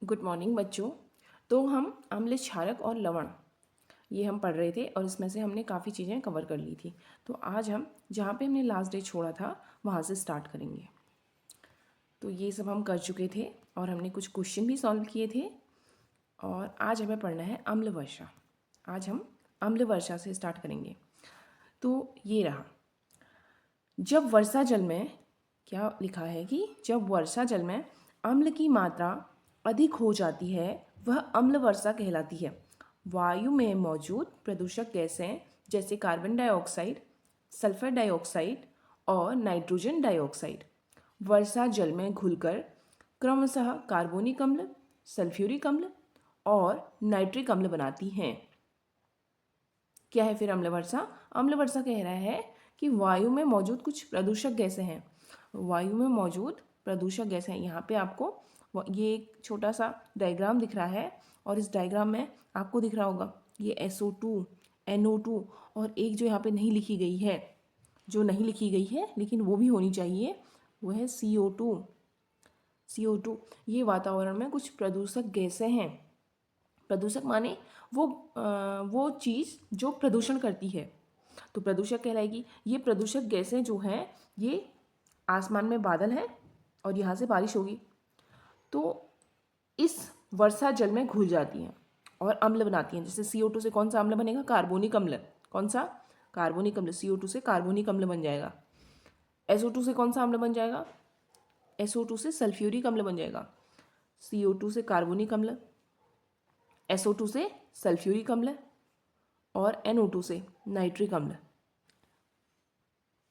Good morning बच्चों। तो हम अम्ल क्षारक और लवण ये हम पढ़ रहे थे और इसमें से हमने काफ़ी चीज़ें कवर कर ली थी। तो आज हम जहाँ पे हमने लास्ट डे छोड़ा था वहाँ से स्टार्ट करेंगे। तो ये सब हम कर चुके थे और हमने कुछ क्वेश्चन भी सॉल्व किए थे और आज हमें पढ़ना है अम्ल वर्षा। आज हम अम्ल वर्षा से स्टार्ट करेंगे। तो ये रहा, जब वर्षा जल में क्या लिखा है कि जब वर्षा जल में अम्ल की मात्रा अधिक हो जाती है वह अम्ल वर्षा कहलाती है। वायु में मौजूद प्रदूषक गैसें जैसे कार्बन डाइऑक्साइड, सल्फर डाइऑक्साइड और नाइट्रोजन डाइऑक्साइड वर्षा जल में घुलकर क्रमशः कार्बोनिक अम्ल, सल्फ्यूरिक अम्ल और नाइट्रिक अम्ल बनाती हैं। क्या है फिर अम्ल वर्षा? अम्ल वर्षा कह रहा है कि वायु में मौजूद कुछ प्रदूषक गैसें हैं। वायु में मौजूद प्रदूषक गैसें हैं। यहाँ पे आपको ये एक छोटा सा डायग्राम दिख रहा है और इस डायग्राम में आपको दिख रहा होगा ये SO2, NO2 और एक जो यहाँ पे नहीं लिखी गई है, जो नहीं लिखी गई है लेकिन वो भी होनी चाहिए, वो है CO2। CO2 ये वातावरण में कुछ प्रदूषक गैसें हैं। प्रदूषक माने वो चीज़ जो प्रदूषण करती है, तो प्रदूषक कहलाएगी। ये प्रदूषक गैसें जो हैं ये आसमान में बादल हैं और यहाँ से बारिश होगी तो इस वर्षा जल में घुल जाती हैं और अम्ल बनाती हैं। जैसे CO2 से कौन सा अम्ल बनेगा? कार्बोनिक अम्ल। कौन सा? कार्बोनिक अम्ल। CO2 से कार्बोनिक अम्ल बन जाएगा। SO2 से कौन सा अम्ल बन जाएगा? SO2 से सल्फ्यूरिक अम्ल बन जाएगा। CO2 से कार्बोनिक अम्ल, SO2 से सल्फ्यूरिक अम्ल और NO2 से नाइट्रिक अम्ल।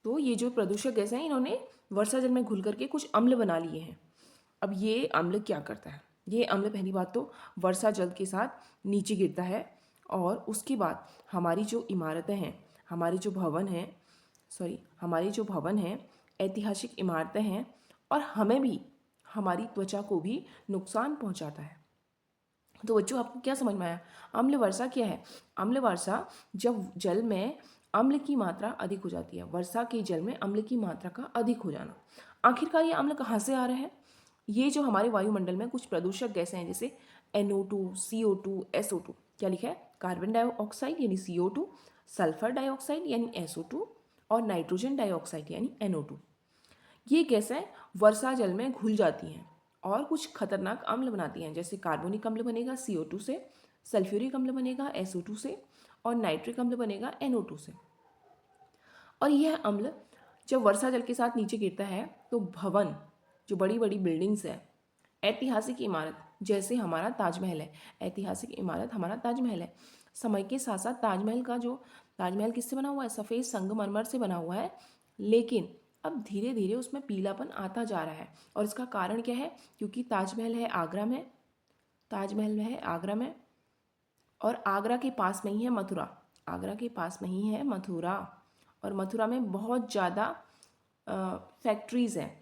तो ये जो प्रदूषक गैसें हैं इन्होंने वर्षा जल में घुल करके कुछ अम्ल बना लिए हैं। अब ये अम्ल क्या करता है? ये अम्ल पहली बात तो वर्षा जल के साथ नीचे गिरता है और उसके बाद हमारी जो इमारतें हैं, हमारी जो भवन हैं, ऐतिहासिक इमारतें हैं और हमें भी, हमारी त्वचा को भी नुकसान पहुंचाता है। तो बच्चों आपको क्या समझ में आया? अम्ल वर्षा क्या है? अम्ल वर्षा जब जल में अम्ल की मात्रा अधिक हो जाती है, वर्षा के जल में अम्ल की मात्रा का अधिक हो जाना। आखिरकार ये अम्ल कहाँ से आ रहे हैं? ये जो हमारे वायुमंडल में कुछ प्रदूषक गैसें हैं जैसे NO2, CO2, SO2, क्या लिखा है? कार्बन डाइऑक्साइड यानी CO2, सल्फर डाइऑक्साइड यानी SO2 और नाइट्रोजन डाइऑक्साइड यानी NO2। ये गैसें वर्षा जल में घुल जाती हैं और कुछ खतरनाक अम्ल बनाती हैं। जैसे कार्बोनिक अम्ल बनेगा CO2 से, सल्फ्यूरिक अम्ल बनेगा SO2 से और नाइट्रिक अम्ल बनेगा NO2 से। और यह अम्ल जब वर्षा जल के साथ नीचे गिरता है तो भवन, जो बड़ी बड़ी बिल्डिंग्स है, ऐतिहासिक इमारत जैसे हमारा ताजमहल है, ऐतिहासिक इमारत हमारा ताजमहल है। समय के साथ साथ ताजमहल किससे बना हुआ है? सफ़ेद संगमरमर से बना हुआ है, लेकिन अब धीरे धीरे उसमें पीलापन आता जा रहा है। और इसका कारण क्या है? क्योंकि ताजमहल है आगरा में, और आगरा के पास में ही है मथुरा, और मथुरा में बहुत ज़्यादा फैक्ट्रीज़ हैं,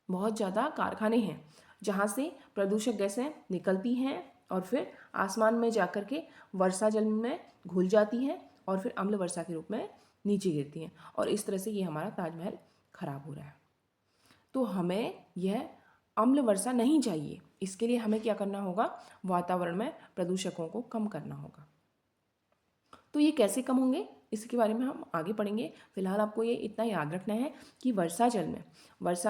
बहुत ज़्यादा कारखाने हैं जहाँ से प्रदूषक गैसें निकलती हैं और फिर आसमान में जाकर के वर्षा जल में घुल जाती हैं और फिर अम्ल वर्षा के रूप में नीचे गिरती हैं और इस तरह से ये हमारा ताजमहल खराब हो रहा है। तो हमें यह अम्ल वर्षा नहीं चाहिए। इसके लिए हमें क्या करना होगा? वातावरण में प्रदूषकों को कम करना होगा। तो ये कैसे कम होंगे इसके बारे में हम आगे पढ़ेंगे। फिलहाल आपको ये इतना याद रखना है कि वर्षा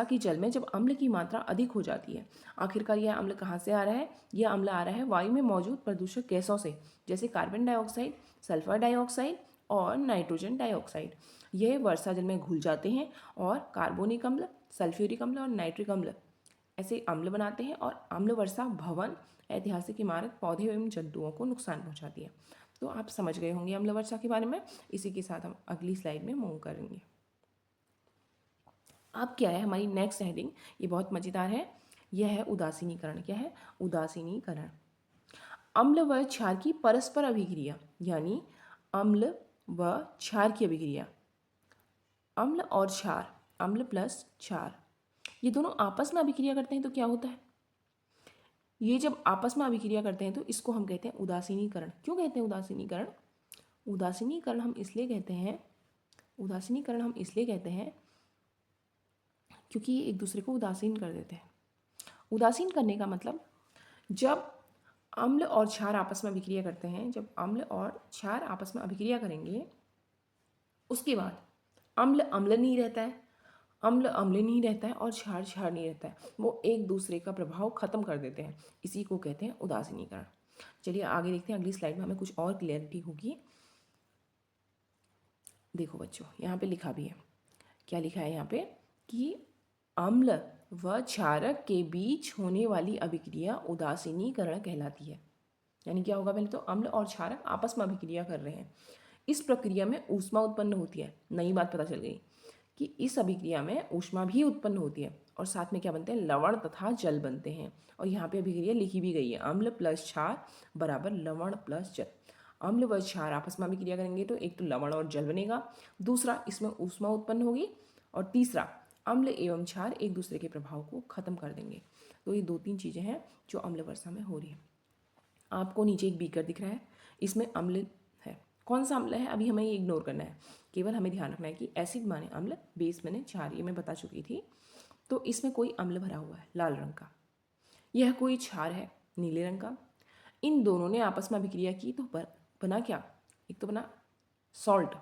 की जल में जब अम्ल की मात्रा अधिक हो जाती है, आखिरकार यह अम्ल कहाँ से आ रहा है? यह अम्ल आ रहा है वायु में मौजूद प्रदूषक गैसों से, जैसे कार्बन डाइऑक्साइड, सल्फर डाइऑक्साइड और नाइट्रोजन डाइऑक्साइड। ये वर्षा जल में घुल जाते हैं और कार्बोनिक अम्ल, सल्फ्यूरिक अम्ल और नाइट्रिक अम्ल ऐसे अम्ल बनाते हैं और अम्ल वर्षा भवन, ऐतिहासिक इमारत, पौधे एवं जंतुओं को नुकसान पहुंचाती है। तो आप समझ गए होंगे अम्ल वर्षा के बारे में। इसी के साथ हम अगली स्लाइड में मूव करेंगे। अब क्या है हमारी नेक्स्ट हेडिंग? ये बहुत मज़ेदार है। यह है उदासीनीकरण। क्या है? उदासीनीकरण। अम्ल व क्षार की परस्पर अभिक्रिया, यानी अम्ल व क्षार की अभिक्रिया। अम्ल और क्षार, अम्ल प्लस क्षार, ये दोनों आपस में अभिक्रिया करते हैं तो क्या होता है? ये जब आपस में अभिक्रिया करते हैं तो इसको हम कहते हैं उदासीनीकरण। क्यों कहते हैं उदासीनीकरण? उदासीनीकरण हम इसलिए कहते हैं क्योंकि ये एक दूसरे को उदासीन कर देते हैं। उदासीन करने का मतलब जब अम्ल और क्षार आपस में अभिक्रिया करते हैं, जब अम्ल और क्षार आपस में अभिक्रिया करेंगे, उसके बाद अम्ल अम्ल नहीं रहता है, अम्ल अम्ल नहीं रहता है और क्षार क्षार नहीं रहता है, वो एक दूसरे का प्रभाव खत्म कर देते हैं। इसी को कहते हैं उदासीनीकरण। चलिए आगे देखते हैं, अगली स्लाइड में हमें कुछ और क्लियरिटी होगी। देखो बच्चों, यहाँ पे लिखा भी है, क्या लिखा है यहाँ पे कि अम्ल व क्षारक के बीच होने वाली अभिक्रिया उदासीनीकरण कहलाती है। यानी क्या होगा, पहले तो अम्ल और क्षारक आपस में अभिक्रिया कर रहे हैं, इस प्रक्रिया में ऊष्मा उत्पन्न होती है। नई बात पता चल गई कि इस अभिक्रिया में ऊष्मा भी उत्पन्न होती है और साथ में क्या बनते हैं, लवण तथा जल बनते हैं। और यहाँ पे अभिक्रिया लिखी भी गई है, अम्ल प्लस क्षार बराबर लवण प्लस जल। अम्ल व क्षार आपस में अभिक्रिया करेंगे तो एक तो लवण और जल बनेगा, दूसरा इसमें ऊष्मा उत्पन्न होगी, और तीसरा अम्ल एवं क्षार एक दूसरे के प्रभाव को खत्म कर देंगे। तो ये 2-3 चीज़ें हैं जो अम्ल वर्षा में हो रही है। आपको नीचे एक बीकर दिख रहा है, इसमें अम्ल है। कौन सा अम्ल है अभी हमें ये इग्नोर करना है, केवल हमें ध्यान रखना है कि एसिड माने अम्ल, बेस माने क्षार, ये मैं बता चुकी थी। तो इसमें कोई अम्ल भरा हुआ है लाल रंग का, यह कोई क्षार है नीले रंग का। इन दोनों ने आपस में अभिक्रिया की तो बना क्या, एक तो बना सॉल्ट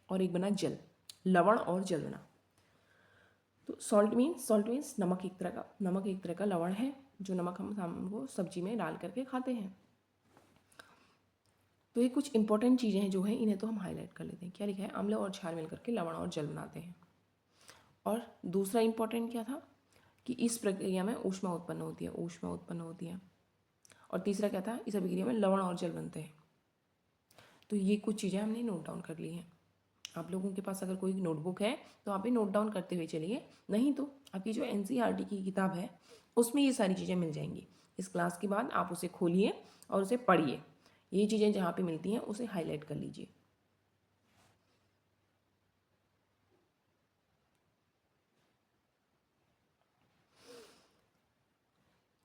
और एक बना जल, लवण और जल बना। तो सॉल्ट मीन्स नमक, एक तरह का लवण है, जो नमक हम वो सब्जी में डाल करके खाते हैं। तो ये कुछ इंपॉर्टेंट चीज़ें हैं जो हैं, इन्हें तो हम हाईलाइट कर लेते हैं। क्या लिखा है, अम्ल और क्षार मिलकर के लवण और जल बनाते हैं। और दूसरा इंपॉर्टेंट क्या था कि इस प्रक्रिया में ऊष्मा उत्पन्न होती है। और तीसरा क्या था, इस अभिक्रिया में लवण और जल बनते हैं। तो ये कुछ चीज़ें हमने नोट डाउन कर ली हैं। आप लोगों के पास अगर कोई नोटबुक है तो आप ये नोट डाउन करते हुए चलिए, नहीं तो आपकी जो NCERT की किताब है उसमें ये सारी चीज़ें मिल जाएंगी। इस क्लास के बाद आप उसे खोलिए और उसे पढ़िए, ये चीज़ें जहाँ पे मिलती हैं उसे हाईलाइट कर लीजिए।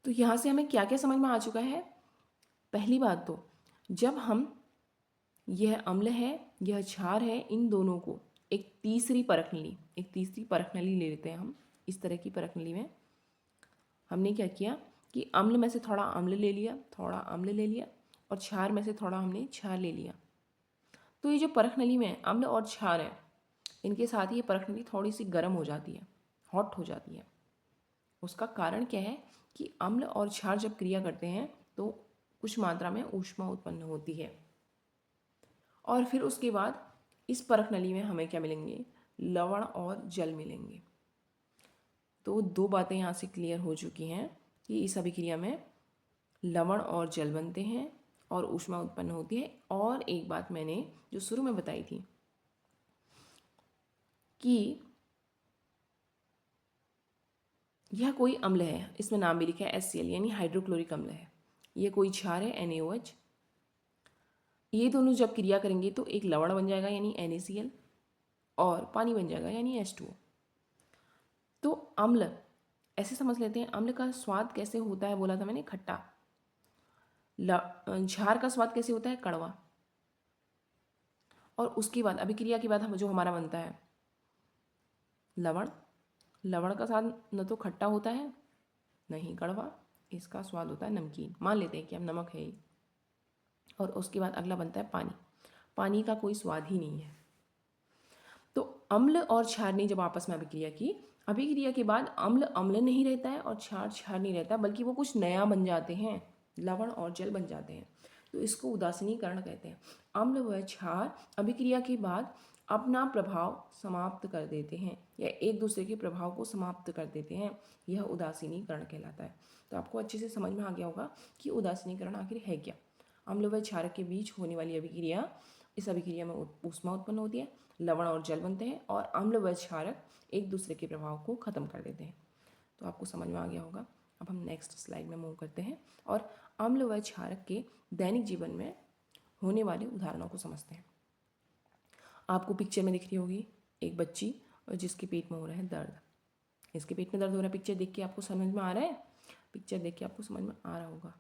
तो यहाँ से हमें क्या क्या समझ में आ चुका है। पहली बात तो, जब हम, यह अम्ल है यह क्षार है, इन दोनों को एक तीसरी परख नली ले लेते हैं हम। इस तरह की परख नली में हमने क्या किया कि अम्ल में से थोड़ा अम्ल ले लिया, और क्षार में से थोड़ा हमने क्षार ले लिया। तो ये जो परख नली में अम्ल और क्षार है, इनके साथ ही ये परख नली थोड़ी सी गर्म हो जाती है, हॉट हो जाती है। उसका कारण क्या है कि अम्ल और क्षार जब क्रिया करते हैं तो कुछ मात्रा में ऊष्मा उत्पन्न होती है, और फिर उसके बाद इस परख नली में हमें क्या मिलेंगे, लवण और जल मिलेंगे। तो 2 बातें यहाँ से क्लियर हो चुकी हैं कि इस अभिक्रिया में लवण और जल बनते हैं और ऊष्मा उत्पन्न होती है। और एक बात मैंने जो शुरू में बताई थी कि यह कोई अम्ल है, इसमें नाम भी लिखा है HCl यानी हाइड्रोक्लोरिक अम्ल है। यह कोई क्षार है NaOH। ये दोनों जब क्रिया करेंगे तो एक लवण बन जाएगा यानी NaCl, और पानी बन जाएगा यानी H2O। तो अम्ल ऐसे समझ लेते हैं, अम्ल का स्वाद कैसे होता है, बोला था मैंने खट्टा। क्षार का स्वाद कैसे होता है, कड़वा। और उसके बाद अभिक्रिया के बाद हम जो हमारा बनता है लवण का स्वाद न तो खट्टा होता है नहीं कड़वा, इसका स्वाद होता है नमकीन। मान लेते हैं कि अब नमक है ये। और उसके बाद अगला बनता है पानी का कोई स्वाद ही नहीं है। तो अम्ल और क्षार ने जब आपस में अभिक्रिया की, अभिक्रिया के बाद अम्ल अम्ल नहीं रहता है और क्षार क्षार नहीं रहता, बल्कि वो कुछ नया बन जाते हैं, लवण और जल बन जाते हैं। तो इसको उदासीनीकरण कहते हैं। अम्ल व क्षार अभिक्रिया के बाद अपना प्रभाव समाप्त कर देते हैं या एक दूसरे के प्रभाव को समाप्त कर देते हैं, यह उदासीनीकरण कहलाता है। तो आपको अच्छे से समझ में आ गया होगा कि उदासीनीकरण आखिर है क्या। अम्ल व क्षार के बीच होने वाली अभिक्रिया, इस अभिक्रिया में ऊष्मा उत्पन्न होती है, लवण और जल बनते हैं, और अम्ल व क्षारक एक दूसरे के प्रभाव को खत्म कर देते हैं। तो आपको समझ में आ गया होगा। अब हम नेक्स्ट स्लाइड में मूव करते हैं और अम्ल व क्षारक के दैनिक जीवन में होने वाले उदाहरणों को समझते हैं। आपको पिक्चर में दिख रही होगी एक बच्ची और जिसके पेट में हो रहा है दर्द। इसके पेट में दर्द हो रहा है, पिक्चर देख के आपको समझ में आ रहा है, पिक्चर देख के आपको समझ में आ रहा होगा,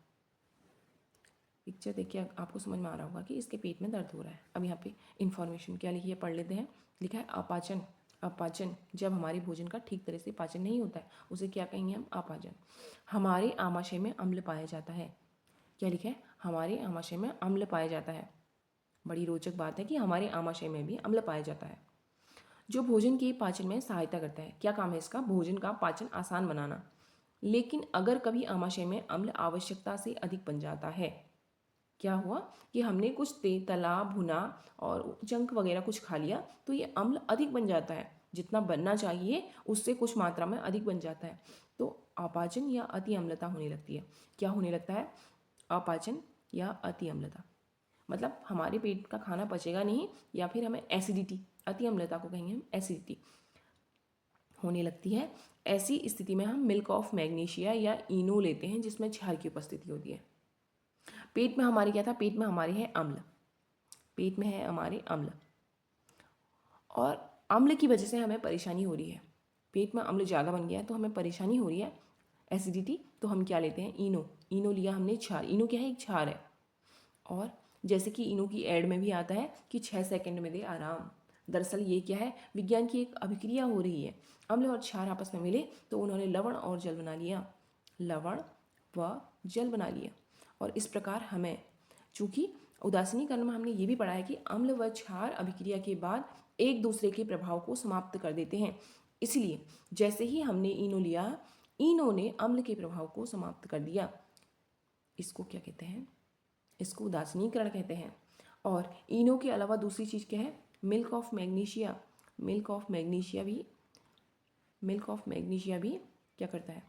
पिक्चर देख के आपको समझ में आ रहा होगा कि इसके पेट में दर्द हो रहा है। अब यहाँ पे इन्फॉर्मेशन क्या लिखी है पढ़ लेते हैं। लिखा है अपाचन, अपाचन, जब हमारे भोजन का ठीक तरह से पाचन नहीं होता है, उसे क्या कहेंगे हम? अपाचन। हमारे आमाशय में अम्ल पाया जाता है। क्या लिखा है? हमारे आमाशय में अम्ल पाया जाता है। बड़ी रोचक बात है कि हमारे आमाशय में भी अम्ल पाया जाता है, जो भोजन के पाचन में सहायता करता है। क्या काम है इसका? भोजन का पाचन आसान बनाना। लेकिन अगर कभी आमाशय में अम्ल आवश्यकता से अधिक बन जाता है, क्या हुआ कि हमने कुछ तला भुना और जंक वगैरह कुछ खा लिया, तो ये अम्ल अधिक बन जाता है, जितना बनना चाहिए उससे कुछ मात्रा में अधिक बन जाता है, तो अपाचन या अति अम्लता होने लगती है। क्या होने लगता है? अपाचन या अति अम्लता। मतलब हमारे पेट का खाना पचेगा नहीं, या फिर हमें एसिडिटी, अति अम्लता को कहेंगे हम एसिडिटी, होने लगती है। ऐसी स्थिति में हम मिल्क ऑफ मैग्नीशिया या इनो लेते हैं, जिसमें क्षार की उपस्थिति होती है। पेट में हमारे क्या था? पेट में हमारे है अम्ल, पेट में है हमारे अम्ल, और अम्ल की वजह से हमें परेशानी हो रही है। पेट में अम्ल ज़्यादा बन गया है तो हमें परेशानी हो रही है, एसिडिटी, तो हम क्या लेते हैं? इनो। इनो लिया हमने, क्षार। इनो क्या है? एक क्षार है। और जैसे कि इनो की एड में भी आता है कि 6 सेकंड में दे आराम। दरअसल ये क्या है? विज्ञान की एक अभिक्रिया हो रही है। अम्ल और क्षार आपस में मिले तो उन्होंने लवण और जल बना लिया, लवण व जल बना लिया। और इस प्रकार हमें, चूँकि उदासीनीकरण में हमने ये भी पढ़ा है कि अम्ल व क्षार अभिक्रिया के बाद एक दूसरे के प्रभाव को समाप्त कर देते हैं। इसलिए जैसे ही हमने इनो लिया, इनो ने अम्ल के प्रभाव को समाप्त कर दिया। इसको क्या कहते हैं? इसको उदासीनीकरण कहते हैं। और इनो के अलावा दूसरी चीज़ क्या है? Milk of magnesia. Milk of magnesia भी क्या करता है?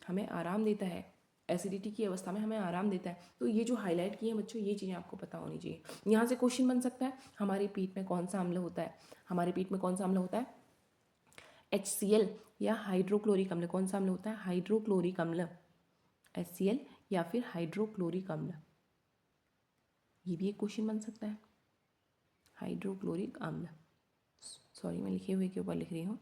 हमें आराम देता है, एसिडिटी की अवस्था में हमें आराम देता है। तो ये जो हाईलाइट किए हैं बच्चों, ये चीज़ें आपको पता होनी चाहिए। यहाँ से क्वेश्चन बन सकता है, हमारे पेट में कौन सा अम्ल होता है? हमारे पेट में कौन सा अम्ल होता है? HCl या हाइड्रोक्लोरिक अम्ल। कौन सा अम्ल होता है? हाइड्रोक्लोरिक अम्ल। HCl या फिर हाइड्रोक्लोरिक अम्ल, ये भी एक क्वेश्चन बन सकता है। हाइड्रोक्लोरिक अम्ल, सॉरी मैं लिखे हुए के ऊपर लिख रही हूँ,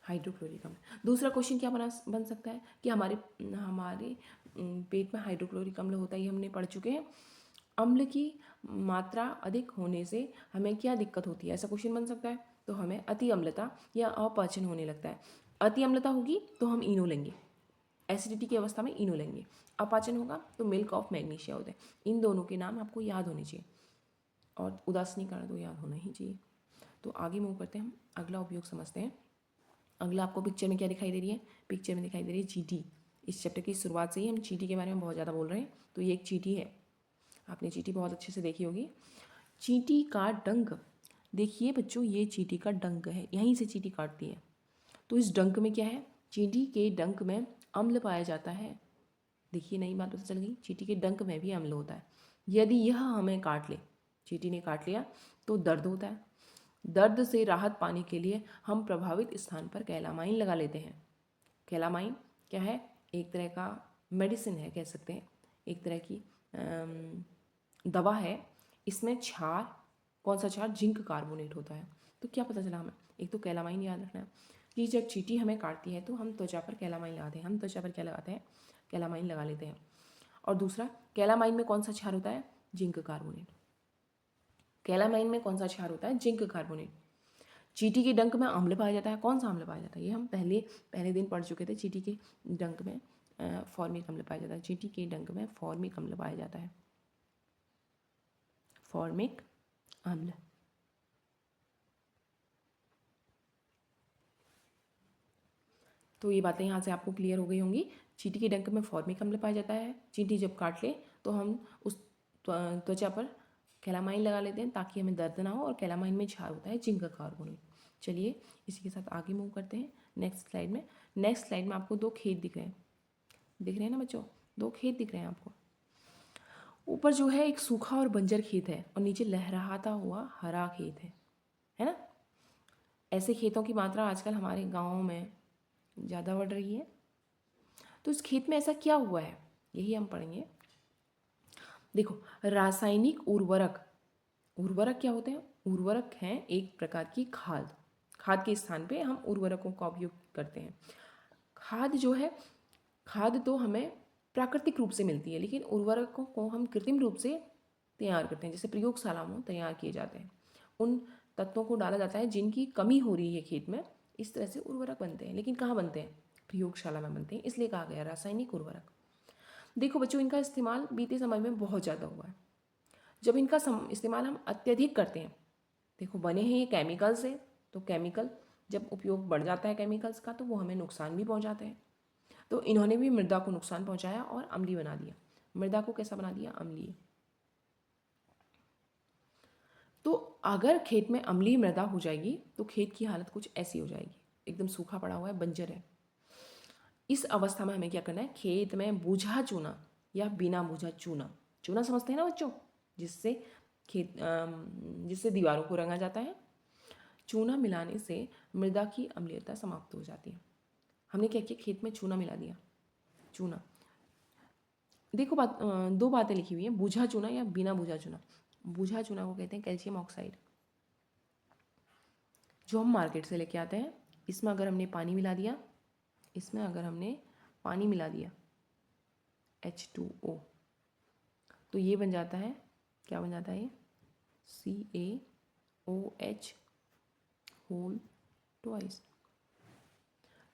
हाइड्रोक्लोरिक अम्ल। दूसरा क्वेश्चन क्या बन सकता है कि हमारे पेट में हाइड्रोक्लोरिक अम्ल होता है, ये हमने पढ़ चुके हैं। अम्ल की मात्रा अधिक होने से हमें क्या दिक्कत होती है? ऐसा क्वेश्चन बन सकता है। तो हमें अति अम्लता या अपाचन होने लगता है। अति अम्लता होगी तो हम इनो लेंगे, एसिडिटी की अवस्था में इनो लेंगे। अपाचन होगा तो मिल्क ऑफ मैग्नीशिया होता है। इन दोनों के नाम आपको याद होने चाहिए, और उदासीनीकरण तो याद होना ही चाहिए। तो आगे मूव करते हैं, हम अगला उपयोग समझते हैं। अगला आपको पिक्चर में क्या दिखाई दे रही है? पिक्चर में दिखाई दे रही है चींटी। इस चैप्टर की शुरुआत से ही हम चींटी के बारे में बहुत ज़्यादा बोल रहे हैं, तो ये एक चींटी है। आपने चींटी बहुत अच्छे से देखी होगी। चींटी का डंक, देखिए बच्चों, ये चींटी का डंक है, यहीं से चींटी काटती है। तो इस डंक में क्या है? चींटी के डंक में अम्ल पाया जाता है। देखिए नई बात पता चल गई, चींटी के डंक में भी अम्ल होता है। यदि यह हमें काट ले, चींटी ने काट लिया, तो दर्द होता है। दर्द से राहत पाने के लिए हम प्रभावित स्थान पर कैलामाइन लगा लेते हैं। कैलामाइन क्या है? एक तरह का मेडिसिन है, कह सकते हैं, एक तरह की दवा है। इसमें क्षार, कौन सा क्षार? जिंक कार्बोनेट होता है। तो क्या पता चला हमें? एक तो कैलामाइन याद रखना है कि जब चींटी हमें काटती है तो हम त्वचा पर कैलामाइन लगाते हैं। हम त्वचा पर क्या लगाते हैं? कैलामाइन लगा लेते हैं। और दूसरा, कैलामाइन में कौन सा क्षार होता है? Zinc carbonate. कैलामाइन में कौन सा क्षार होता है? Zinc carbonate. चींटी के डंक में अम्ल पाया जाता है। कौन सा अम्ल पाया जाता है? ये हम पहले दिन पढ़ चुके थे। चींटी के डंक में फॉर्मिक अम्ल पाया जाता है। चींटी के डंक में फॉर्मिक अम्ल पाया जाता है, फॉर्मिक अम्ल। तो ये बातें यहाँ से आपको क्लियर हो गई होंगी। चींटी के डंक में फॉर्मिक अम्ल पाया जाता है। चींटी जब काट ले तो हम उस त्वचा पर कैलामाइन लगा लेते हैं ताकि हमें दर्द ना हो, और कैलामाइन में क्षार होता है जिंक कार्बोनेट। चलिए इसी के साथ आगे मूव करते हैं नेक्स्ट स्लाइड में। नेक्स्ट स्लाइड में आपको दो खेत दिख रहे हैं ना बच्चों? दो खेत दिख रहे हैं आपको। ऊपर जो है एक सूखा और बंजर खेत है, और नीचे लहराता हुआ हरा खेत है ना? ऐसे खेतों की मात्रा आजकल हमारे गाँव में ज़्यादा बढ़ रही है। तो इस खेत में ऐसा क्या हुआ है, यही हम पढ़ेंगे। देखो, रासायनिक उर्वरक, उर्वरक क्या होते हैं? उर्वरक हैं एक प्रकार की खाद। खाद के स्थान पे हम उर्वरकों का उपयोग करते हैं। खाद जो है, खाद तो हमें प्राकृतिक रूप से मिलती है, लेकिन उर्वरकों को हम कृत्रिम रूप से तैयार करते हैं, जैसे प्रयोगशाला में तैयार किए जाते हैं। उन तत्वों को डाला जाता है जिनकी कमी हो रही है खेत में, इस तरह से उर्वरक बनते हैं। लेकिन कहाँ बनते हैं? प्रयोगशाला में बनते हैं, इसलिए कहा गया रासायनिक उर्वरक। देखो बच्चों, इनका इस्तेमाल बीते समय में बहुत ज़्यादा हुआ है। जब इनका इस्तेमाल हम अत्यधिक करते हैं, देखो बने हैं ये केमिकल से, तो केमिकल जब उपयोग बढ़ जाता है केमिकल्स का तो वो हमें नुकसान भी पहुंचाते हैं। तो इन्होंने भी मृदा को नुकसान पहुंचाया और अम्लीय बना दिया। मृदा को कैसा बना दिया? अम्लीय। तो अगर खेत में अम्लीय मृदा हो जाएगी तो खेत की हालत कुछ ऐसी हो जाएगी, एकदम सूखा पड़ा हुआ है, बंजर है। इस अवस्था में हमें क्या करना है? खेत में बूझा चूना या बिना बूझा चूना, चूना समझते हैं ना बच्चों, जिससे जिससे दीवारों को रंगा जाता है। चूना मिलाने से मृदा की अम्लीयता समाप्त हो जाती है। हमने क्या किया? खेत में चूना मिला दिया। चूना, देखो दो बातें लिखी हुई हैं, बूझा चूना या बिना बूझा चूना। बूझा चूना को कहते हैं कैल्शियम ऑक्साइड, जो हम मार्केट से लेके आते हैं। इसमें अगर हमने पानी मिला दिया, इसमें अगर हमने पानी मिला दिया H2O, तो ये बन जाता है, क्या बन जाता है? ये CaOH होल ट्वाइस।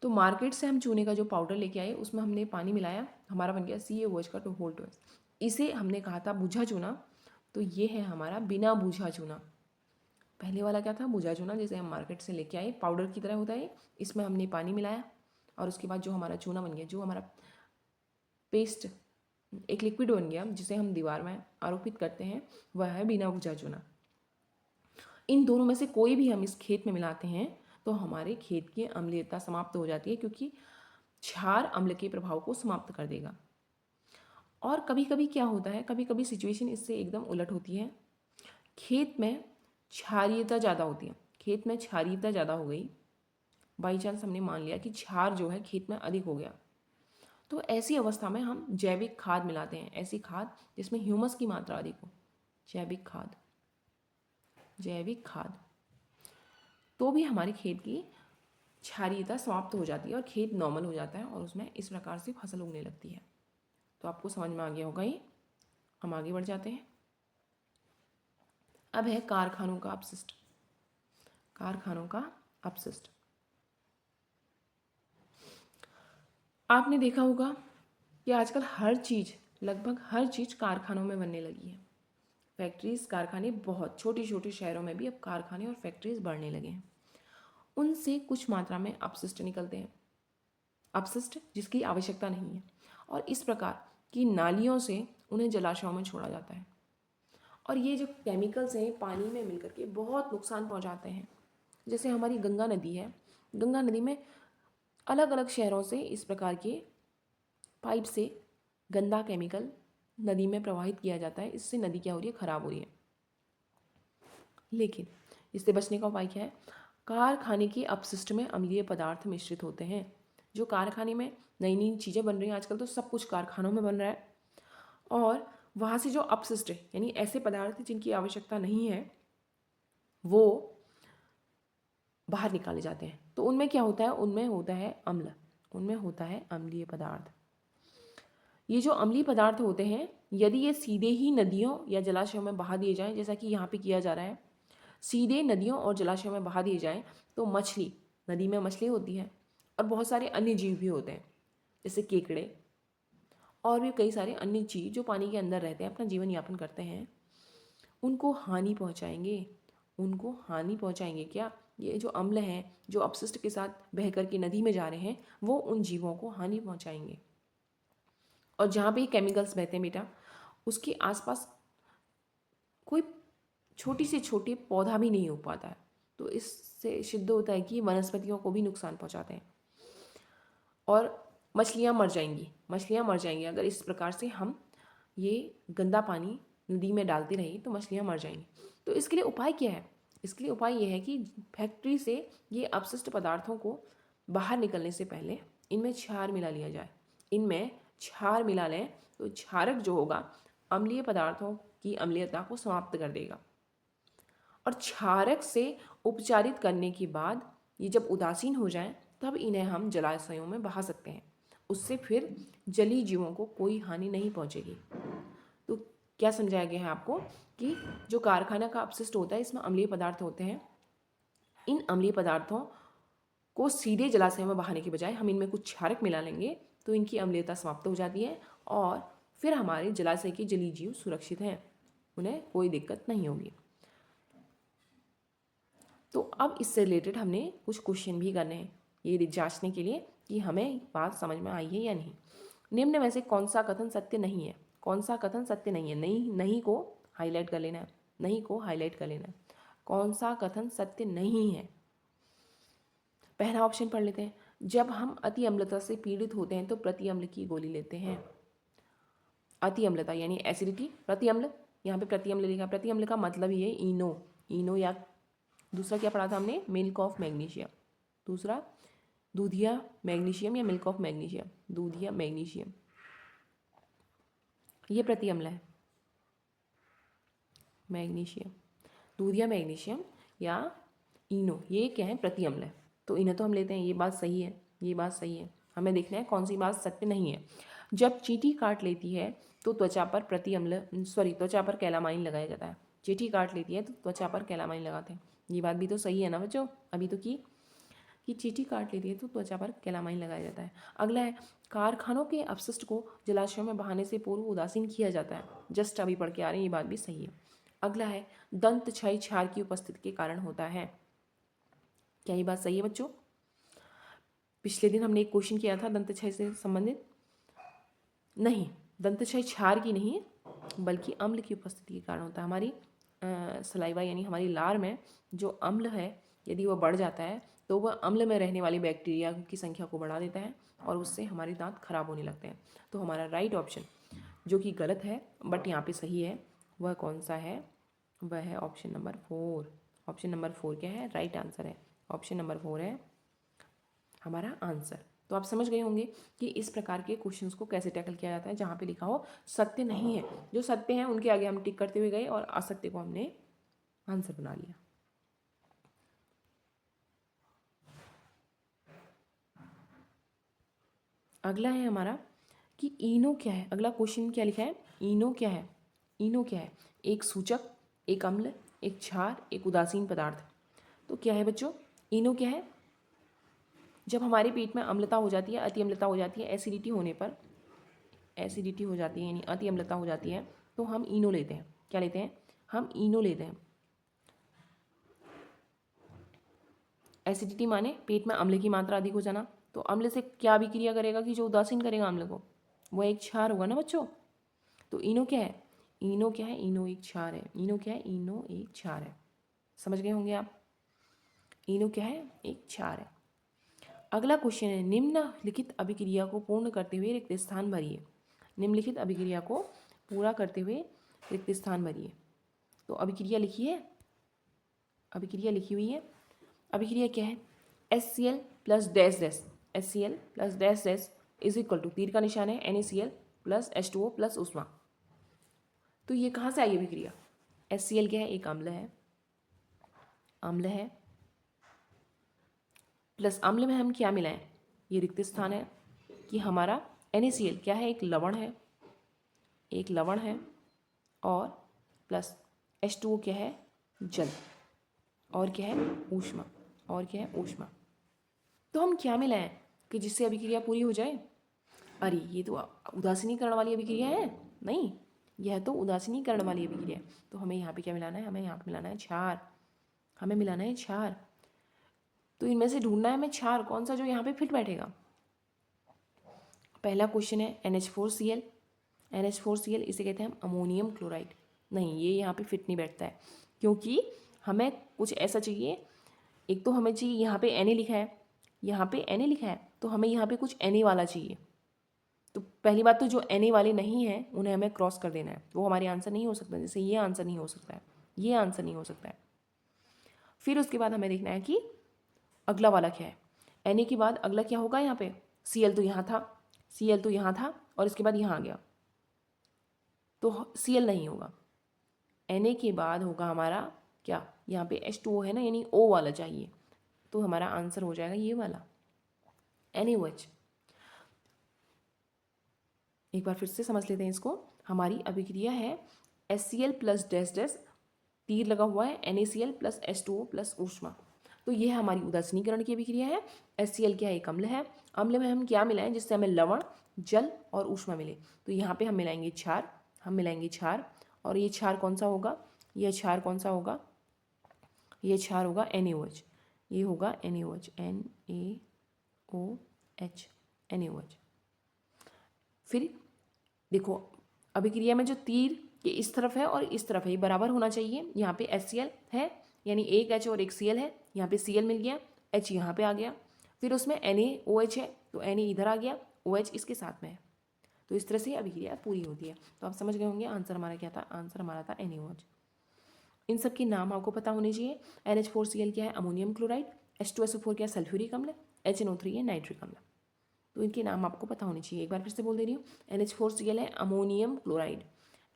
तो मार्केट से हम चूने का जो पाउडर लेके आए उसमें हमने पानी मिलाया, हमारा बन गया CaOH का होल ट्वाइस। इसे हमने कहा था बूझा चूना, तो ये है हमारा बिना बूझा चूना। पहले वाला क्या था? बूझा चूना, जिसे हम मार्केट से लेके आए, पाउडर की तरह होता है। इसमें हमने पानी मिलाया और उसके बाद जो हमारा चूना बन गया, जो हमारा पेस्ट, एक लिक्विड बन गया जिसे हम दीवार में आरोपित करते हैं, वह है बिना बूझा चूना। इन दोनों में से कोई भी हम इस खेत में मिलाते हैं तो हमारे खेत की अम्लीयता समाप्त हो जाती है, क्योंकि क्षार अम्ल के प्रभाव को समाप्त कर देगा। और कभी कभी क्या होता है, कभी कभी सिचुएशन इससे एकदम उलट होती है। खेत में क्षारीयता ज़्यादा होती है, खेत में क्षारीयता ज़्यादा हो गई, बाई चांस हमने मान लिया कि क्षार जो है खेत में अधिक हो गया, तो ऐसी अवस्था में हम जैविक खाद मिलाते हैं, ऐसी खाद जिसमें ह्यूमस की मात्रा अधिक हो, जैविक खाद। जैविक खाद तो भी हमारे खेत की क्षारीयता समाप्त हो जाती है और खेत नॉर्मल हो जाता है और उसमें इस प्रकार से फसल उगने लगती है। तो आपको समझ में आ गया होगा ये। हम आगे बढ़ जाते हैं। अब है कारखानों का अपशिष्ट। कारखानों का अपशिष्ट, आपने देखा होगा कि आजकल हर चीज़, लगभग हर चीज़ कारखानों में बनने लगी है। फैक्ट्रीज, कारखाने, बहुत छोटे छोटे शहरों में भी अब कारखाने और फैक्ट्रीज बढ़ने लगे हैं। उनसे कुछ मात्रा में अपशिष्ट निकलते हैं, अपशिष्ट जिसकी आवश्यकता नहीं है, और इस प्रकार की नालियों से उन्हें जलाशयों में छोड़ा जाता है। और ये जो केमिकल्स हैं पानी में मिलकर के बहुत नुकसान पहुंचाते हैं। जैसे हमारी गंगा नदी है, गंगा नदी में अलग अलग शहरों से इस प्रकार के पाइप से गंदा केमिकल नदी में प्रवाहित किया जाता है। इससे नदी क्या हो रही है? खराब हो रही है। लेकिन इससे बचने का उपाय क्या है? कारखाने के अपशिष्ट में अम्लीय पदार्थ मिश्रित होते हैं। जो कारखाने में नई नई चीज़ें बन रही हैं आजकल, तो सब कुछ कारखानों में बन रहा है, और वहाँ से जो अपशिष्ट है, यानी ऐसे पदार्थ जिनकी आवश्यकता नहीं है, वो बाहर निकाले जाते हैं। तो उनमें क्या होता है? उनमें होता है अम्ल, उनमें होता है अम्लीय पदार्थ। ये जो अम्लीय पदार्थ होते हैं, यदि ये सीधे ही नदियों या जलाशयों में बहा दिए जाएं, जैसा कि यहाँ पे किया जा रहा है, सीधे नदियों और जलाशयों में बहा दिए जाएं, तो मछली, नदी में मछली होती है और बहुत सारे अन्य जीव भी होते हैं, जैसे केकड़े और भी कई सारे अन्य जीव जो पानी के अंदर रहते हैं, अपना जीवन यापन करते हैं, उनको हानि पहुँचाएंगे। उनको हानि पहुँचाएंगे क्या? ये जो अम्ल हैं, जो अपशिष्ट के साथ बह कर के नदी में जा रहे हैं, वो उन जीवों को हानि पहुँचाएंगे। और जहाँ पे केमिकल्स बहते हैं बेटा, उसके आसपास कोई छोटी से छोटी पौधा भी नहीं हो पाता है। तो इससे सिद्ध होता है कि वनस्पतियों को भी नुकसान पहुँचाते हैं और मछलियाँ मर जाएंगी। मछलियाँ मर जाएंगी अगर इस प्रकार से हम ये गंदा पानी नदी में डालते रहे, तो मछलियाँ मर जाएंगी। तो इसके लिए उपाय क्या है? इसके लिए उपाय ये है कि फैक्ट्री से ये अपशिष्ट पदार्थों को बाहर निकलने से पहले इनमें क्षार मिला लिया जाए। इनमें क्षार मिला लें तो क्षारक जो होगा अम्लीय पदार्थों की अम्लीयता को समाप्त कर देगा। और क्षारक से उपचारित करने के बाद ये जब उदासीन हो जाएं, तब इन्हें हम जलाशयों में बहा सकते हैं। उससे फिर जलीय जीवों को कोई हानि नहीं पहुंचेगी। तो क्या समझाया गया है आपको कि जो कारखाना का अपशिष्ट होता है, इसमें अम्लीय पदार्थ होते हैं, इन अम्लीय पदार्थों को सीधे जलाशय में बहाने के बजाय हम इनमें कुछ क्षारक मिला लेंगे तो इनकी अम्लीयता समाप्त हो जाती है और फिर हमारे जलाशय के जलीय जीव सुरक्षित हैं, उन्हें कोई दिक्कत नहीं होगी। तो अब इससे रिलेटेड हमने कुछ क्वेश्चन भी करने हैं ये जांचने के लिए कि हमें बात समझ में आई है या नहीं। निम्न में से कौन सा कथन सत्य नहीं है? कौन सा कथन सत्य नहीं है? नहीं को हाईलाइट कर लेना है, नहीं को हाईलाइट कर लेना है। कौन सा कथन सत्य नहीं है? पहला ऑप्शन पढ़ लेते हैं। जब हम अति अम्लता से पीड़ित होते हैं तो प्रति अम्ल की गोली लेते हैं। अति अम्लता यानी एसिडिटी, प्रति अम्ल, यहाँ पे प्रति अम्ल लिखा। प्रति अम्ल का मतलब ही है इनो या दूसरा क्या पढ़ा था हमने? Milk of magnesium. दूसरा दूधिया मैग्नीशियम या मिल्क ऑफ मैग्नीशियम, दूधिया मैग्नीशियम, ये प्रति अम्ल है। मैग्नीशियम, दूधिया मैग्नीशियम या इनो, ये क्या है? प्रति अम्ल है। तो इन्हें तो हम लेते हैं, ये बात सही है, ये बात सही है। हमें देखना है कौन सी बात सत्य नहीं है। जब चींटी काट लेती है तो त्वचा पर त्वचा पर कैलामाइन लगाया जाता है। चींटी काट लेती है तो त्वचा पर कैलामाइन लगाते हैं। ये बात भी तो सही है ना बच्चों? अभी तो कि चींटी काट लेती है तो त्वचा पर कैलामाइन लगाया जाता है। अगला है, कारखानों के अपशिष्ट को जलाशयों में बहाने से पूर्व उदासीन किया जाता है। जस्ट अभी पढ़ के आ रहे हैं, ये बात भी सही है। अगला है, दंत क्षय क्षार की उपस्थिति के कारण होता है। क्या ये बात सही है बच्चों? पिछले दिन हमने एक क्वेश्चन किया था दंत क्षय से संबंधित। नहीं, दंत क्षय क्षार की नहीं बल्कि अम्ल की उपस्थिति के कारण होता है। हमारी सलाइवा यानी हमारी लार में जो अम्ल है यदि वह बढ़ जाता है तो वह अम्ल में रहने वाली बैक्टीरिया की संख्या को बढ़ा देता है और उससे हमारे दांत खराब होने लगते हैं। तो हमारा राइट ऑप्शन, जो कि गलत है बट यहाँ पे सही है, वह कौन सा है? वह है ऑप्शन नंबर 4। ऑप्शन नंबर 4 क्या है? राइट आंसर है। ऑप्शन नंबर 4 है हमारा आंसर। तो आप समझ गए होंगे कि इस प्रकार के क्वेश्चंस को कैसे टैकल किया जाता है जहाँ पे लिखा हो सत्य नहीं है। जो सत्य है उनके आगे हम टिक करते हुए गए और असत्य को हमने आंसर बना लिया। अगला है हमारा कि इनो क्या है। अगला क्वेश्चन क्या लिखा है? इनो क्या है? इनो क्या है? एक सूचक, एक अम्ल, एक क्षार, एक उदासीन पदार्थ। तो क्या है बच्चों? इनो क्या है? जब हमारे पेट में अम्लता हो जाती है, अति अम्लता हो जाती है, एसिडिटी होने पर एसिडिटी हो जाती है यानी अति अम्लता हो जाती है तो हम इनो लेते हैं। क्या लेते हैं? हम इनो लेते हैं। एसिडिटी माने पेट में अम्ल की मात्रा अधिक हो जाना। तो अम्ल से क्या अभिक्रिया करेगा कि जो उदासीन करेगा अम्ल को? वह एक क्षार होगा ना बच्चों। तो इनो क्या है? इनो क्या है? इनो एक क्षार है। इनो क्या है? इनो एक क्षार है। समझ गए होंगे आप? इनो क्या है? एक क्षार है। अगला क्वेश्चन है, निम्नलिखित अभिक्रिया को पूर्ण करते हुए रिक्त स्थान भरिए। निम्नलिखित अभिक्रिया को पूरा करते हुए रिक्त स्थान भरिए। तो अभिक्रिया लिखी है, अभिक्रिया लिखी हुई है। अभिक्रिया क्या है? HCl plus dash dash, HCl plus dash dash is equal to, तीर का निशान है, NaCl प्लस H2O प्लस ऊष्मा। तो ये कहाँ से आई अभिक्रिया? HCl क्या है? एक अम्ल है, अम्ल है, प्लस अम्ल में हम क्या मिलाएं? ये रिक्त स्थान है कि हमारा NaCl क्या है? एक लवण है, एक लवण है, और प्लस H2O क्या है? जल, और क्या है? ऊष्मा, और क्या है? ऊष्मा। तो हम क्या मिलाएं कि जिससे अभिक्रिया पूरी हो जाए? अरे ये तो उदासीनीकरण वाली अभिक्रिया है। नहीं, यह तो उदासीनीकरण वाली अभिक्रिया है। तो हमें यहाँ पे क्या मिलाना है? हमें यहाँ पे मिलाना है क्षार। हमें मिलाना है क्षार। तो इनमें से ढूंढना है हमें क्षार कौन सा जो यहाँ पे फिट बैठेगा। पहला क्वेश्चन है NH4Cl। NH4Cl इसे कहते हैं हम अमोनियम क्लोराइड। नहीं, ये यहाँ पे फिट नहीं बैठता है क्योंकि हमें कुछ ऐसा चाहिए। एक तो हमें चाहिए, यहाँ पे Na लिखा है, यहाँ पे Na लिखा है, तो हमें यहाँ पे कुछ Na वाला चाहिए। तो पहली बात तो जो Na वाले नहीं हैं उन्हें हमें क्रॉस कर देना है, वो हमारे आंसर नहीं हो सकता। जैसे ये आंसर नहीं हो सकता है, ये आंसर नहीं हो सकता है। फिर उसके बाद हमें देखना है कि अगला वाला क्या है। Na के बाद अगला क्या होगा? यहाँ पे Cl तो यहाँ था, Cl तो यहाँ था और इसके बाद यहाँ आ गया, तो Cl नहीं होगा। Na के बाद होगा हमारा क्या? यहाँ पे H2O है ना, यानी O वाला चाहिए। तो हमारा आंसर हो जाएगा ये वाला, NaOH। एक बार फिर से समझ लेते हैं इसको। हमारी अभिक्रिया है HCl प्लस डैश डैश, तीर लगा हुआ है, NaCl प्लस H2O प्लस ऊष्मा। तो ये है हमारी उदासीनीकरण की अभिक्रिया है। HCl क्या है, एक अम्ल है। अम्ल में हम क्या मिलाएं जिससे हमें लवण, जल और ऊष्मा मिले, तो यहाँ पे हम मिलाएंगे क्षार, और ये क्षार कौन सा होगा, ये क्षार कौन सा होगा, ये क्षार होगा NaOH, ये होगा NaOH, NaOH, NaOH। फिर देखो अभिक्रिया में जो तीर ये इस तरफ है और इस तरफ है, ये बराबर होना चाहिए। यहाँ पे HCl है, यानी एक H और एक Cl है, यहाँ पे Cl मिल गया, H यहाँ पे आ गया, फिर उसमें NaOH है तो Na इधर आ गया, OH इसके साथ में है। तो इस तरह से अभिक्रिया पूरी होती है। तो आप समझ गए होंगे आंसर हमारा क्या था, आंसर हमारा था NaOH। इन सब के नाम आपको पता होने चाहिए। NH4Cl क्या है, अमोनियम क्लोराइड, H2SO4 क्या है, सल्फ्यूरिक अम्ल, HNO3 है नाइट्रिक अम्ल। तो इनके नाम आपको पता होने चाहिए। एक बार फिर से बोल दे रही हूँ, NH4Cl है अमोनियम क्लोराइड,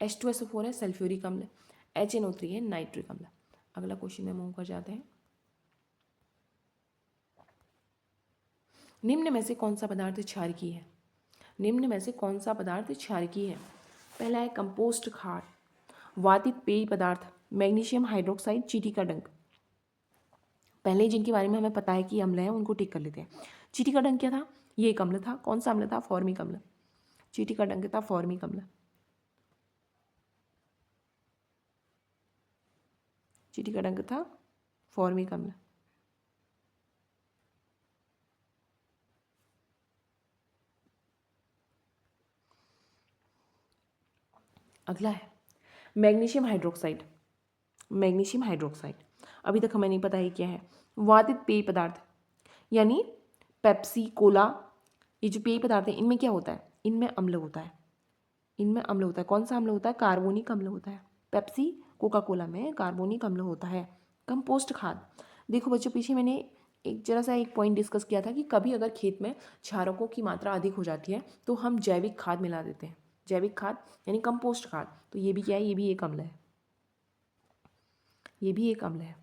H2SO4 है सल्फ्यूरिक अम्ल, HNO3 है नाइट्रिक अम्ल। अगला क्वेश्चन में मूव कर जाते हैं। निम्न में से कौन सा पदार्थ क्षारकीय है, निम्न में से कौन सा पदार्थ क्षारकीय है। पहला है कंपोस्ट खार, वातित पेय पदार्थ, मैग्नीशियम हाइड्रोक्साइड, चींटी का डंक। पहले जिनके बारे में हमें पता है कि अम्ल है उनको टिक कर लेते हैं। चींटी का डंक क्या था, ये एक अम्ल था। कौन सा अम्ल था, फॉर्मिक अम्ल। चींटी का डंक था फॉर्मिक अम्ल, चींटी का डंक था फॉर्मिक अम्ल। अगला है मैग्नीशियम हाइड्रोक्साइड, मैग्नीशियम हाइड्रोक्साइड अभी तक हमें नहीं पता है क्या है। वातित पेय पदार्थ यानी पेप्सी, कोला, ये जो पेय पदार्थ है इनमें क्या होता है, इनमें अम्ल होता है, इनमें अम्ल होता है। कौन सा अम्ल होता है, कार्बोनिक अम्ल होता है। पेप्सी, कोका कोला में कार्बोनिक अम्ल होता है। कंपोस्ट खाद, देखो बच्चों पीछे मैंने एक जरा सा एक पॉइंट डिस्कस किया था कि कभी अगर खेत में क्षारकों की मात्रा अधिक हो जाती है तो हम जैविक खाद मिला देते हैं। जैविक खाद यानी कंपोस्ट खाद, तो ये भी क्या है, ये भी एक अम्ल है, ये भी एक अम्ल है।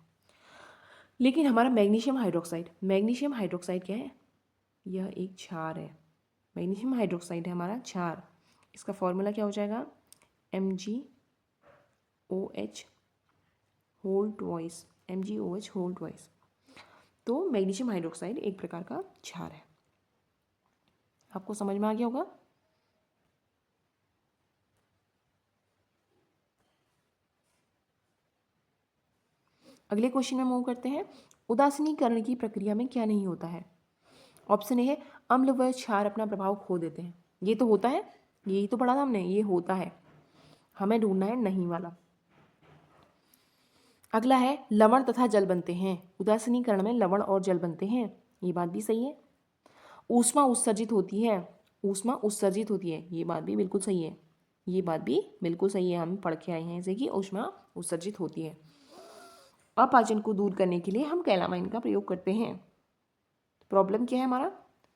लेकिन हमारा मैग्नीशियम हाइड्रोक्साइड, मैग्नीशियम हाइड्रोक्साइड क्या है, यह एक क्षार है। मैग्नीशियम हाइड्रोक्साइड है हमारा क्षार। इसका फॉर्मूला क्या हो जाएगा, MgOH whole twice, MgOH whole twice. तो मैग्नीशियम हाइड्रोक्साइड एक प्रकार का क्षार है। आपको समझ में आ गया होगा। अगले क्वेश्चन में मूव करते हैं। उदासीनीकरण की प्रक्रिया में क्या नहीं होता है। ऑप्शन ए है अम्ल व क्षार अपना प्रभाव खो देते हैं, ये तो होता है, यही तो पढ़ा था हमने, ये होता है, हमें ढूंढना है नहीं वाला। अगला है लवण तथा जल बनते हैं, उदासीनीकरण में लवण और जल बनते हैं, ये बात भी सही है। ऊष्मा उत्सर्जित होती है, ऊष्मा उत्सर्जित होती है, ये बात भी बिल्कुल सही है, ये बात भी बिल्कुल सही है, हम पढ़ के आए हैं इसे कि ऊष्मा उत्सर्जित होती है। अपाचन को दूर करने के लिए हम कैलामाइन का प्रयोग करते हैं। प्रॉब्लम क्या है हमारा,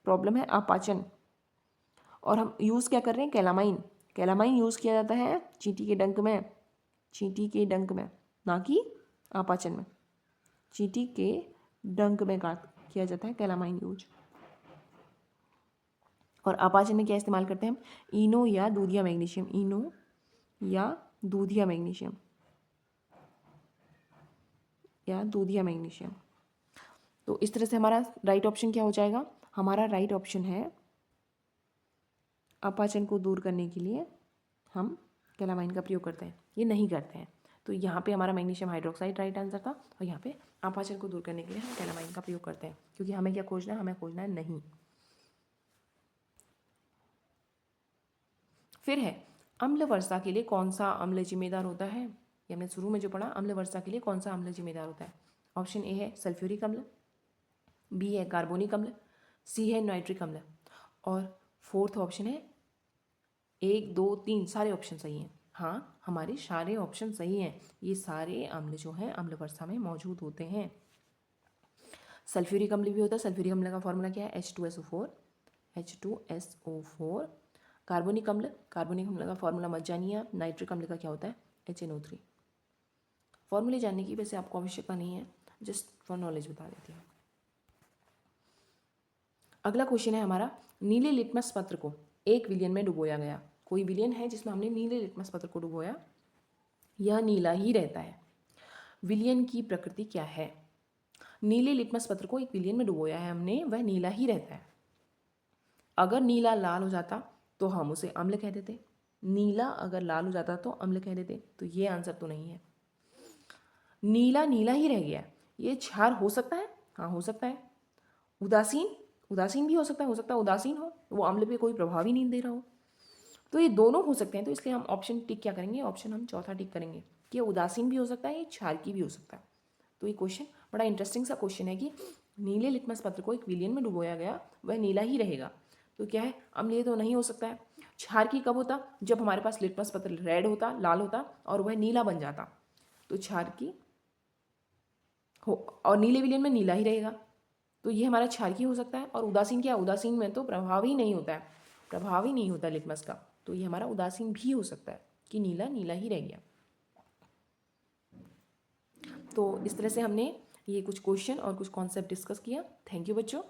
प्रॉब्लम है अपाचन, और हम यूज़ क्या कर रहे हैं, कैलामाइन। कैलामाइन यूज़ किया जाता है चींटी के डंक में, चींटी के डंक में, ना कि अपाचन में। चींटी के डंक में किया जाता है कैलामाइन यूज। और अपाचन में क्या इस्तेमाल करते हैं हम, इनो या दूधिया मैग्नीशियम, इनो या दूधिया मैग्नीशियम, या दूधिया मैग्नीशियम। तो इस तरह से हमारा राइट ऑप्शन क्या हो जाएगा, हमारा राइट ऑप्शन है अपाचन को दूर करने के लिए हम कैलामाइन का प्रयोग करते हैं, ये नहीं करते हैं। तो यहाँ पे हमारा मैग्नीशियम हाइड्रोक्साइड राइट आंसर था, और यहाँ पे अपाचन को दूर करने के लिए हम कैलामाइन का प्रयोग करते हैं, क्योंकि हमें क्या खोजना है, हमें खोजना है नहीं। फिर है अम्ल वर्षा के लिए कौन सा अम्ल जिम्मेदार होता है, ये हमने शुरू में जो पढ़ा, अम्ल वर्षा के लिए कौन सा अम्ल जिम्मेदार होता है। ऑप्शन ए है सल्फ्यूरिक अम्ल, बी है कार्बोनिक अम्ल, सी है नाइट्रिक अम्ल, और फोर्थ ऑप्शन है 1 2 3 सारे ऑप्शन सही हैं। हाँ, हमारे सारे ऑप्शन सही हैं, ये सारे अम्ल जो हैं अम्ल वर्षा में मौजूद होते हैं। सल्फ्यूरिक अम्ल भी होता है, सल्फ्यूरिक अम्ल का फॉर्मूला क्या है, H2SO4, H2SO4। कार्बोनिक अम्ल, कार्बोनिक अम्ल का फॉर्मूला मत जानिए आप। नाइट्रिक अम्ल का क्या होता है, HNO3। फॉर्मूले जानने की वैसे आपको आवश्यकता नहीं है, जस्ट फॉर नॉलेज बता देती हूँ। अगला क्वेश्चन है हमारा, नीले लिटमस पत्र को एक विलियन में डुबोया गया। कोई विलियन है जिसमें हमने नीले लिटमस पत्र को डुबोया, यह नीला ही रहता है। विलियन की प्रकृति क्या है, नीले लिटमस पत्र को एक विलियन में डुबोया है हमने, वह नीला ही रहता है। अगर नीला लाल हो जाता तो हम उसे अम्ल कह देते। नीला अगर लाल हो जाता तो अम्ल कह देते, तो ये आंसर तो नहीं है। नीला नीला ही रह गया, ये क्षार हो सकता है? हाँ हो सकता है। उदासीन, उदासीन भी हो सकता है उदासीन हो, वो अम्ल पे कोई प्रभाव ही नहीं दे रहा हो। तो ये दोनों हो सकते हैं, तो इसलिए हम ऑप्शन टिक क्या करेंगे, ऑप्शन हम चौथा टिक करेंगे कि ये उदासीन भी हो सकता है, ये क्षारकी भी हो सकता है। तो ये क्वेश्चन बड़ा इंटरेस्टिंग सा क्वेश्चन है कि नीले लिटमस पत्र को एक विलियन में डुबोया गया, वह नीला ही रहेगा। तो क्या है, अम्लीय तो नहीं हो सकता है। क्षारकी कब होता, जब हमारे पास लिटमस पत्र रेड होता, लाल होता और वह नीला बन जाता, तो क्षारकी हो, और नीले विलियन में नीला ही रहेगा, तो ये हमारा क्षारकी हो सकता है। और उदासीन क्या, उदासीन में तो प्रभाव ही नहीं होता है, प्रभाव ही नहीं होता लिटमस का, तो ये हमारा उदासीन भी हो सकता है कि नीला नीला ही रह गया। तो इस तरह से हमने ये कुछ क्वेश्चन और कुछ कॉन्सेप्ट डिस्कस किया। थैंक यू बच्चों।